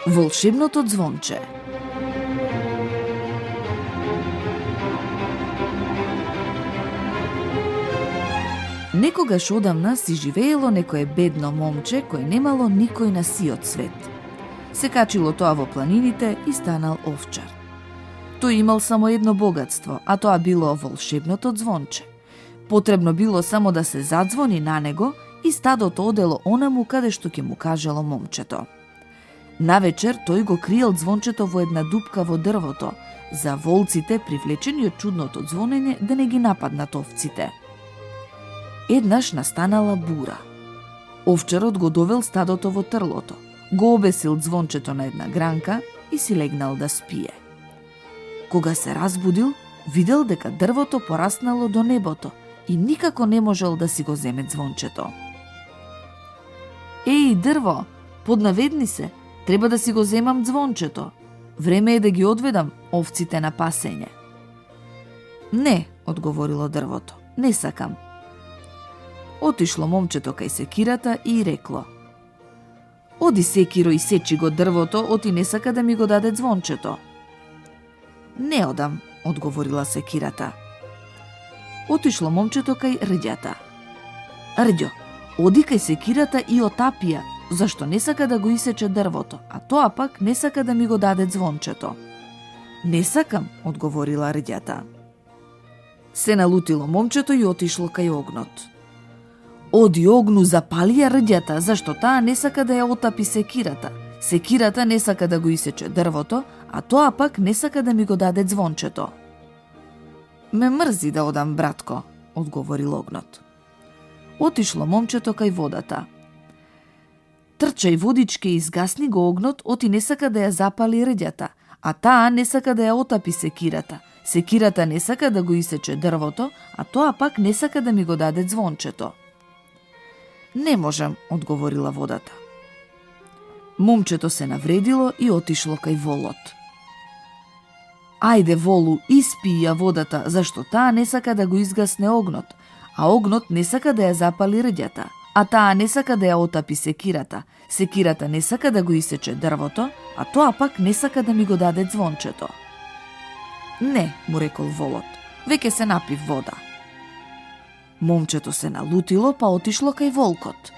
Волшебното ѕвонче. Некогаш одамна си живеело некое бедно момче кое немало никој на сиот свет. Се качило тоа во планините и станал овчар. Тој имал само едно богатство, а тоа било волшебното ѕвонче. Потребно било само да се задзвони на него и стадото одело онаму каде што ќе му кажело момчето. Навечер тој го криел ѕвончето во една дупка во дрвото, за волците, привлечени од чудното ѕвонење, да не ги нападнат овците. Еднаш настанала бура. Овчарот го довел стадото во трлото, го обесил ѕвончето на една гранка и си легнал да спие. Кога се разбудил, видел дека дрвото пораснало до небото и никако не можел да си го земе ѕвончето. Еј, дрво, поднаведни се, треба да си го земам ձвончето. Време е да ги одведам овците на пасење. Не, одговорило дрвото, не сакам. Отишло момчето кај секирата и рекло: Оди, секиро, и сечи го дрвото, оти не сака да ми го даде ձвончето. Не одам, одговорила секирата. Отишло момчето кај рѓата. Рѓо, оди кај секирата и отапија, зашто не сака да го исече дрвото, а тоа пак не сака да ми го даде ձвончето. Не сакам, одговорила рѓата. Се налутило момчето и отишло кај огнот. Оди, огну, запали ја рѓата, зашто таа не сака да ја отапи секирата. Секирата не сака да го исече дрвото, а тоа пак не сака да ми го даде ձвончето. Ме мрзи да одам, братко, одговорил огнот. Отишло момчето кај водата. Трчај, водичке, изгасни го огнот, оти не сака да ја запали рѓата, а таа не сака да ја отапи секирата. Секирата не сака да го исече дрвото, а тоа пак не сака да ми го даде ձвончето. Не можам, одговорила водата. Момчето се навредило и отишло кај волот. Ајде, волу, испи ја водата, зашто таа не сака да го изгасне огнот, а огнот не сака да ја запали рѓата, а таа не сака да ја отапи секирата. Секирата не сака да го исече дрвото, а тоа пак не сака да ми го даде ձвончето. Не, му рекол волот, веќе се напив вода. Момчето се налутило, па отишло кај волкот.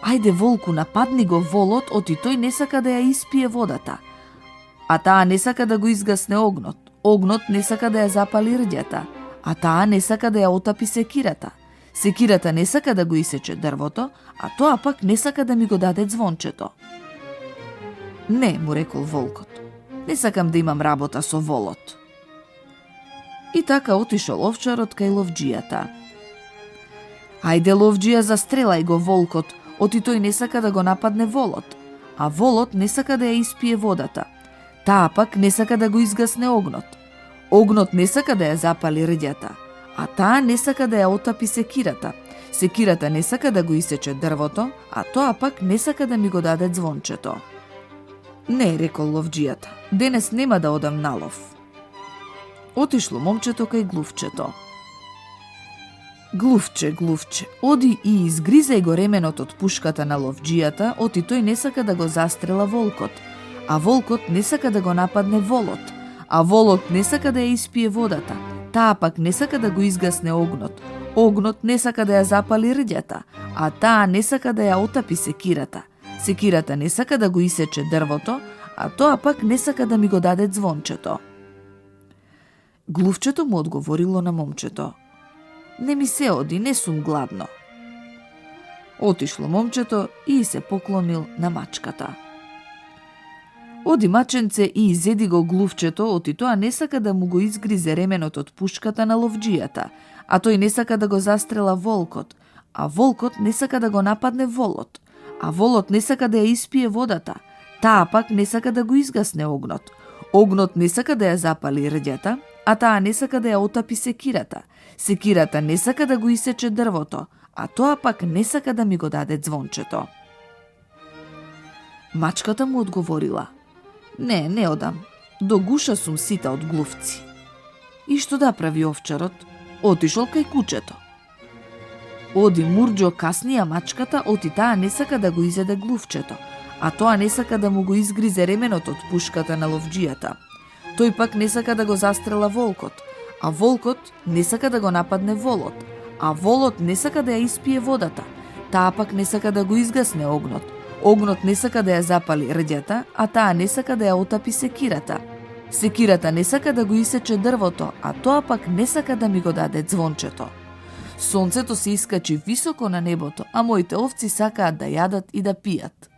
Ајде, волку, нападни го волот, оти тој не сака да ја испие водата, а таа не сака да го изгасне огнот. Огнот не сака да ја запали рѓата, а таа не сака да ја отапи секирата. Секирата не сака да го исече дрвото, а тоа пак не сака да ми го даде ձвончето. Не, му рекол волкот, не сакам да имам работа со волот. И така отишол овчарот кај ловџијата. Ајде, ловџија, застрелај го волкот, оти тој не сака да го нападне волот, а волот не сака да ја испие водата. Таа пак не сака да го изгасне огнот. Огнот не сака да ја запали рѓата, а таа не сака да ја отапи секирата. Секирата не сака да го исече дрвото, а тоа пак не сака да ми го даде ձвончето. Не, рекол ловџијата, денес нема да одам на лов. Отишло момчето кај глувчето. Глувче, глувче, оди и изгризај го ременот од пушката на ловџијата, оти тој не сака да го застрела волкот, а волкот не сака да го нападне волот, а волот не сака да ја испие водата, таа пак не сака да го изгасне огнот, огнот не сака да ја запали рѓата, а таа не сака да ја отапи секирата, секирата не сака да го исече дрвото, а тоа пак не сака да ми го даде ձвончето. Глувчето му одговорило на момчето: Не ми се оди, не сум гладно. Отишло момчето и се поклонил на мачката. Оди, маченце, и изеди го глувчето, оти тоа не сака да му го изгризе ременот од пушката на ловџијата, а тој не сака да го застрела волкот, а волкот не сака да го нападне волот, а волот не сака да ја испие водата, таа пак не сака да го изгасне огнот, огнот не сака да ја запали рѓата, а таа не сака да ја отапи секирата, секирата не сака да го исече дрвото, а тоа пак не сака да ми го даде ձвончето. Мачката му одговорила: Не, не одам, до гуша сум сита од глувци. И што да прави овчарот? Отишол кај кучето. Оди, мурџо, каснија мачката, оти таа не сака да го изеде глувчето, а тоа не сака да му го изгризе ременот од пушката на ловџијата. Тој пак не сака да го застрела волкот, а волкот не сака да го нападне волот, а волот не сака да ја испие водата, таа пак не сака да го изгасне огнот. Огнот не сака да ја запали рѓата, а таа не сака да ја отапи секирата. Секирата не сака да го исече дрвото, а тоа пак не сака да ми го даде звончето. Сонцето се искачи високо на небото, а моите овци сакаат да јадат и да пијат.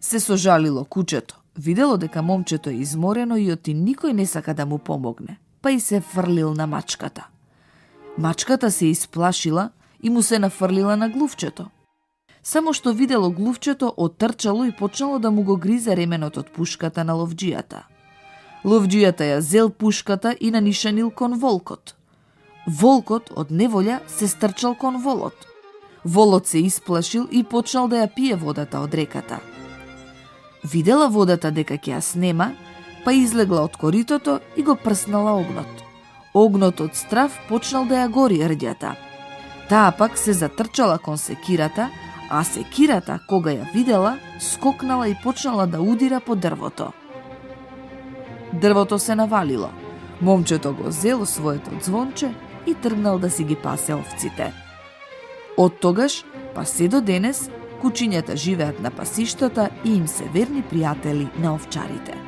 Се сожалило кучето. Видело дека момчето е изморено и оти никој не сака да му помогне, па и се фрлил на мачката. Мачката се исплашила и му се нафрлила на глувчето. Само што видело глувчето, оттрчало и почнало да му го гризе ременот од пушката на ловџијата. Ловџијата ја зел пушката и нанишанил кон волкот. Волкот од неволја се стрчал кон волот. Волот се исплашил и почнал да ја пие водата од реката. Видела водата дека ќе ја снема, па излегла од коритото и го прснала огнот. Огнот од страв почнал да ја гори рѓата. Таа пак се затрчала кон секирата, а секирата, кога ја видела, скокнала и почнала да удира по дрвото. Дрвото се навалило. Момчето го зело своето звонче и тргнал да си ги пасе овците. Од тогаш, па се до денес, кучињата живеат на пасиштата и им се верни пријатели на овчарите.